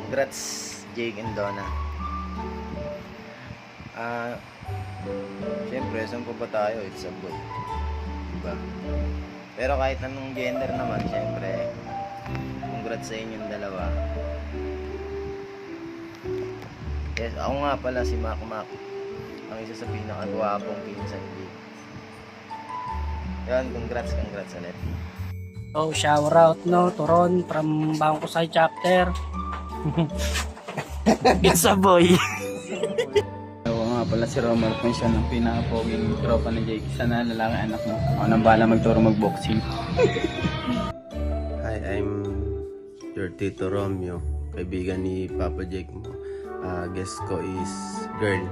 Congrats, Jake and Donna. Siyempre, saan pa ba tayo? It's a boy. Diba? Pero kahit anong gender naman, siyempre, congrats sa inyong dalawa. Yes, ako nga pala si Mac Mac. Ang isa sa pinakagwapong pinsan ni Jake. Yan, congrats ulit. Oh, shout out no to Ron from Bangkusay chapter. It's a boy. Oo nga pala si Romar kung siya ng pinaka-poging tropa ni Jake. Sana lalaki anak mo. Ako nang bala magturo mag-boxing. Hi, I'm your Tito Romeo, kaibigan ni Papa Jake mo. Guest ko is girl.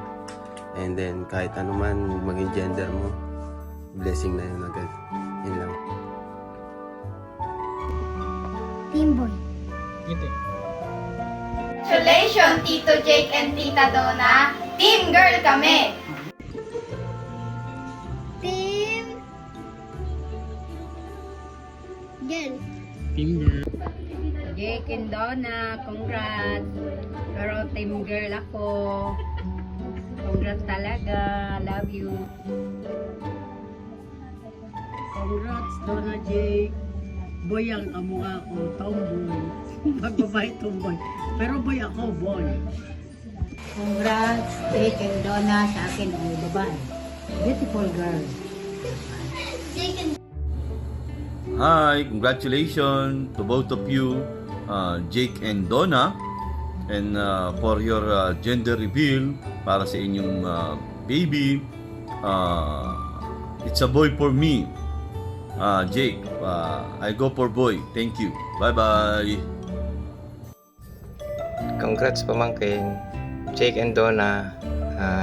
And then kahit ano man maging gender mo, blessing na yun agad. Yun lang. Teamboy. Congratulations, Tito Jake and Tita Donna. Team girl kami. Team girl. Jake and Donna, congrats. Pero team girl ako. Congrats talaga. Love you. Congrats, Donna Jake. Boy ang kamukha ko, tomboy. Magbabae tomboy. Pero boy ako, boy. Congrats, Jake and Donna sa akin ang babae. Beautiful girl. Hi, congratulations to both of you, Jake and Donna, and for your gender reveal para sa inyong baby. It's a boy for me. Jake, I go for boy. Thank you. Bye-bye. Congrats pamangkin, Jake and Donna.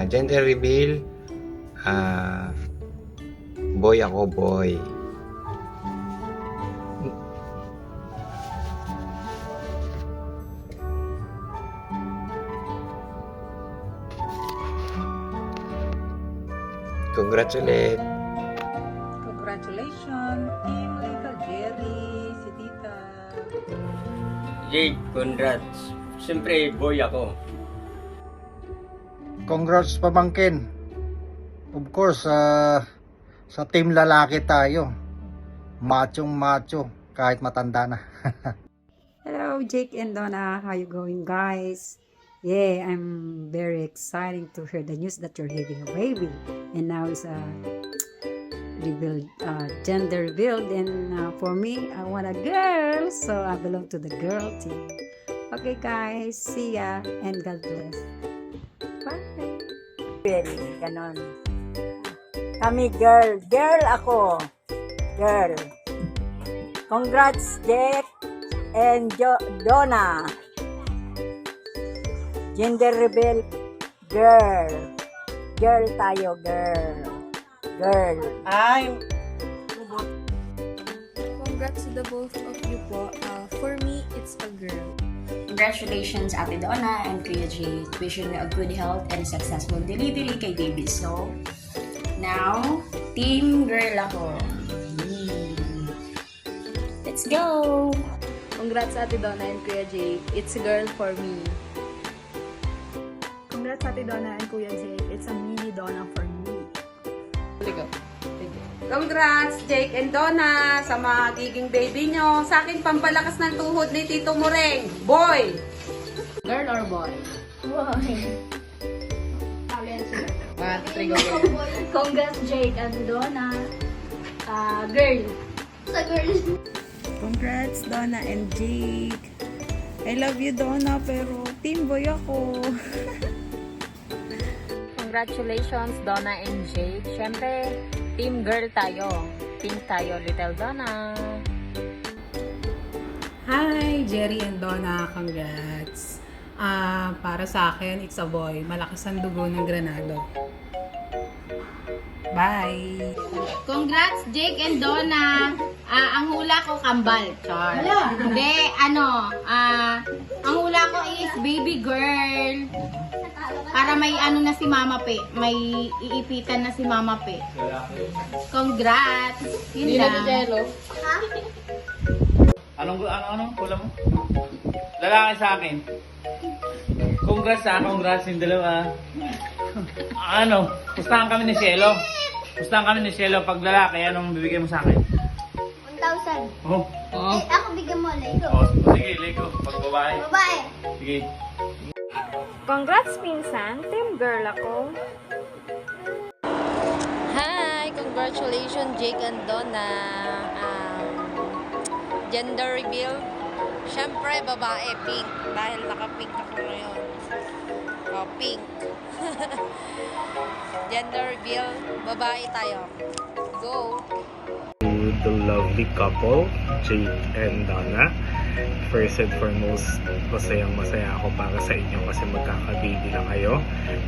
Gender reveal, boy ako, boy. Congrats ulit. Congratulations, Team Little Jerry, si Tita. Jake, congrats. Siyempre, boy ako. Congrats pamangkin. Of course, sa team lalaki tayo. Machong macho kahit matanda na. Hello, Jake and Donna. How you going, guys? Yeah, I'm very excited to hear the news that you're having a baby. And now it's revealed, gender revealed. And for me, I want a girl. So I belong to the girl team. Okay, guys. See ya. And God bless. Bye. Really, ganon. Kami girl. Girl ako. Girl. Congrats, Jake and Donna. Gender reveal, girl. Girl tayo, girl. Girl. Congrats to the both of you po. For me, it's a girl. Congratulations, Ate Donna and Kuya Jay. Wishing you a good health and successful delivery kay baby. So, now, team girl ako. Let's go! Congrats, Ate Donna and Kuya Jake. It's a girl for me. Congrats, Ate Donna and Kuya Jake. It's a mini Donna for me. Congrats, Jake and Donna, sa magiging baby nyo. Sa akin, pampalakas ng tuhod ni Tito Mureng. Boy! Girl or boy? Congrats, Jake and Donna. Girl. Sa girl. Congrats, Donna and Jake. I love you, Donna, pero team boy ako. Congratulations, Donna and Jake. Siyempre, team girl tayo. Pink tayo, Little Donna. Hi, Jerry and Donna. Congrats. Para sa akin, it's a boy. Malakas ang dugo ng Granado. Bye! Congrats, Jake and Donna. Ang hula ko, kambal. Char. Hindi, ang hula ko is baby girl. Para may na si Mama Pe. May iipitan na si Mama Pe. Congrats! Yun lang. Anong hula mo? lalaki sa akin. Congrats yung dalawa. Ano, pustahan kami ni Cielo. Pag lalaki, anong bibigay mo sa akin? 1,000. Oh. Eh, ako bigyan mo, Lego. Oh, sige, Lego. Pag babae. Babae. Sige. Congrats, pinsan. Team girl ako. Hi! Congratulations, Jake and Donna. Gender reveal. Siyempre, babae, pink. Dahil naka-pink ako ngayon. Oh, pink. Gender reveal. Babae tayo. Go! The lovely couple, Jake and Donna. First and foremost, masaya ako para sa inyo kasi magkakababy na kayo.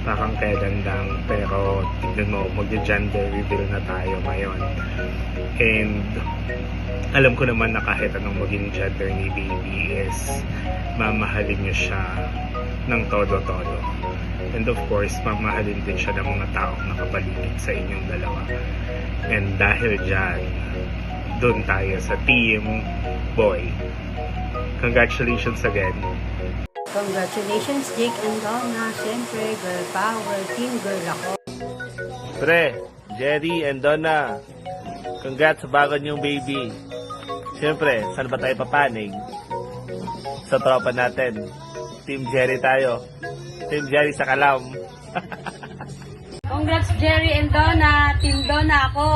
Parang kailan lang, pero tignan mo, mag-gender reveal na tayo ngayon. And alam ko naman na kahit anong maging gender ni baby is mamahalin niyo siya ng todo-todo. And of course, mamahalin din siya ng mga taong nakapaligid sa inyong dalawa. And dahil dyan, doon tayo sa Team Boy. Congratulations again. Congratulations, Jake and Donna. Siyempre, girl power, team girl ako. Pre, Jerry and Donna, congrats sa bago niyong baby. Siyempre, saan ba tayo papanig? Sa tropa natin. Team Jerry tayo. Team Jerry sa Kalam. Congrats, Jerry and Donna. Team Donna ako.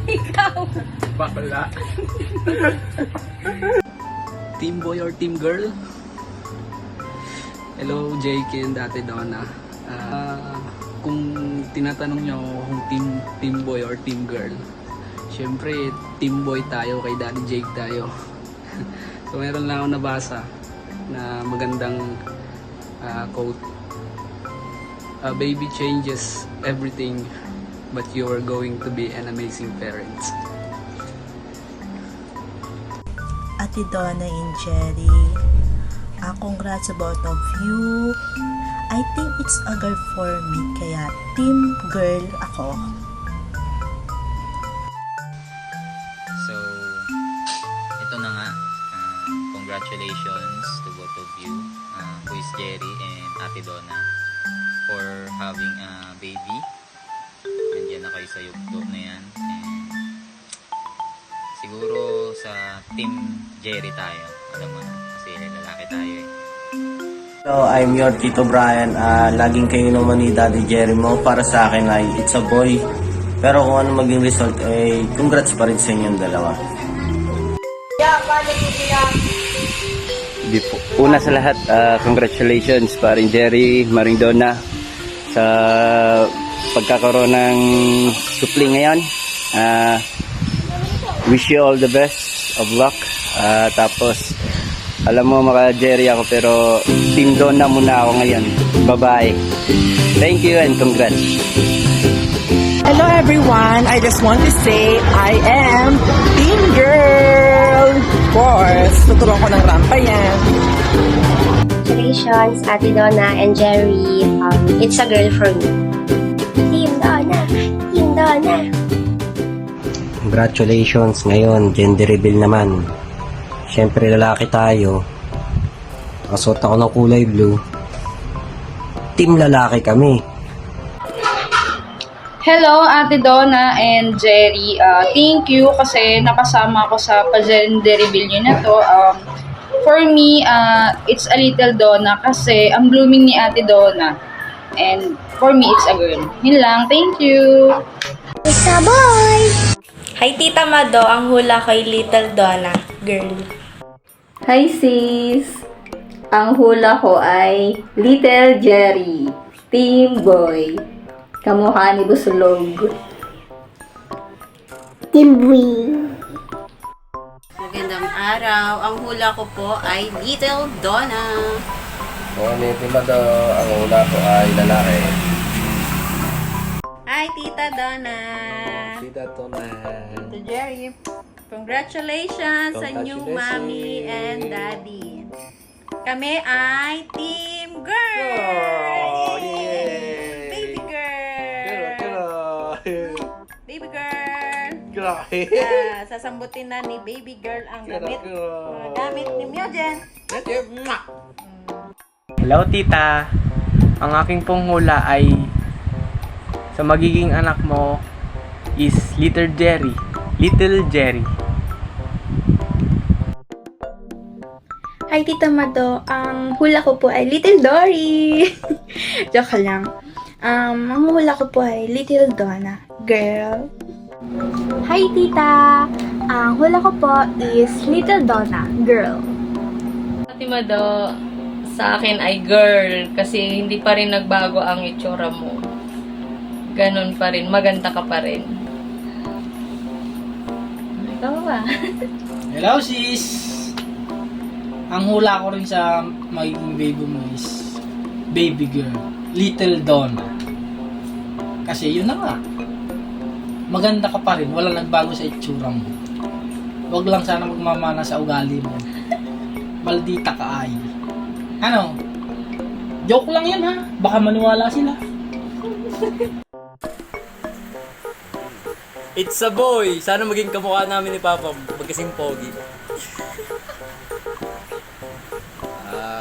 Ikaw. Bakla. Team boy or team girl? Hello, Jake and Ate Donna. Kung tinatanong nyo kung team boy or team girl, syempre, team boy tayo, kay Daddy Jake tayo. So, meron lang ako nabasa na magandang quote. A baby changes everything, but you are going to be an amazing parent. Ate Donna and Jerry, congrats to both of you. I think it's a girl for me, kaya team girl ako. So, ito na nga. Congratulations to both of you, who is Jerry and Ate Donna, for having a baby. Nandiyan na kayo sa yugto na yan. And siguro sa Team Jerry tayo. Alam mo na, kasi lalaki tayo eh. Hello, I'm your Tito Brian. Laging kayo naman ni Daddy Jerry mo. Para sa akin ay it's a boy. Pero kung ano maging result, eh, congrats pa rin sa inyong dalawa. Una sa lahat, congratulations paring Jerry, Maring Donna, sa pagkakaroon ng supli ngayon. Wish you all the best of luck. Tapos, alam mo maka Jerry ako pero Team Donna muna ako ngayon. Bye-bye. Thank you and congrats. Hello everyone, I just want to say I am Team Girl. Of course, tuturuan ko ng rampa yan. Congratulations, Ate Donna and Jerry. It's a girl for me. Team Donna! Team Donna! Congratulations, ngayon, gender reveal naman. Siyempre, lalaki tayo. Nakasuot ako ng kulay blue. Team lalaki kami. Hello, Ate Donna and Jerry. Thank you kasi nakasama ko sa pa-gender reveal nyo na to. For me, it's a little Donna kasi ang blooming ni Ate Donna. And for me, it's a girl. Yun lang. Thank you. It's a boy! Hi, Tita Mado. Ang hula kay Little Donna. Girl. Hi, sis. Ang hula ko ay Little Jerry. Team Boy. Kamukha ni Busulog. Team Boy. Magandang araw. Ang hula ko po ay Little Donna. Morning, Timado. Ang hula ko ay lalaki. Hi, Tita Donna. Tita Donna. Tito Jerry. Congratulations sa new mommy and daddy. Kami ay Team Girl! Yay! Baby girl! Baby girl! Grabe. Sasambutin na ni baby girl ang gamit ni Myogen. Hello, tita. Ang aking pong hula ay sa magiging anak mo is Little Jerry. Little Jerry. Hi, Tita Mado. Ang hula ko po ay Little Dory. Joke lang. Ang hula ko po ay Little Donna. Girl. Hi, Tita! Ang hula ko po is Little Donna, girl. Ate Mado, sa akin ay girl kasi hindi pa rin nagbago ang itsura mo. Ganon pa rin, maganda ka pa rin. Ikaw ba? Hello, sis! Ang hula ko rin sa magiging baby mo is baby girl, Little Donna. Kasi yun na nga. Maganda ka pa rin, wala nagbago sa itsura mo. Huwag lang sana magmamana sa ugali mo. Maldita ka ay. Ano? Joke lang yan ha. Baka maniwala sila. It's a boy! Sana maging kamukha namin ni Papa, magkasing pogi.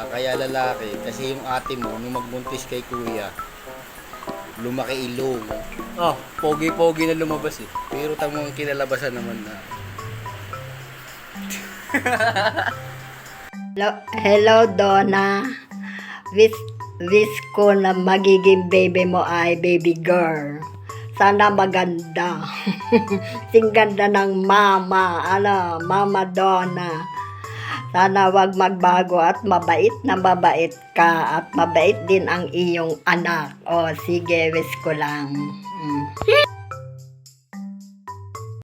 Kaya lalaki, kasi yung ate mo, nung magbuntis kay kuya, lumaki ilong. Oh, pogi-pogi na lumabas eh. Pero tamo ang kinalabasan naman na. Hello, Donna. Wish ko na magiging baby mo ay baby girl. Sana maganda. Sing ganda ng mama. Mama Donna. Sana wag magbago at mabait na mabait ka at mabait din ang iyong anak. O sige, wish ko lang.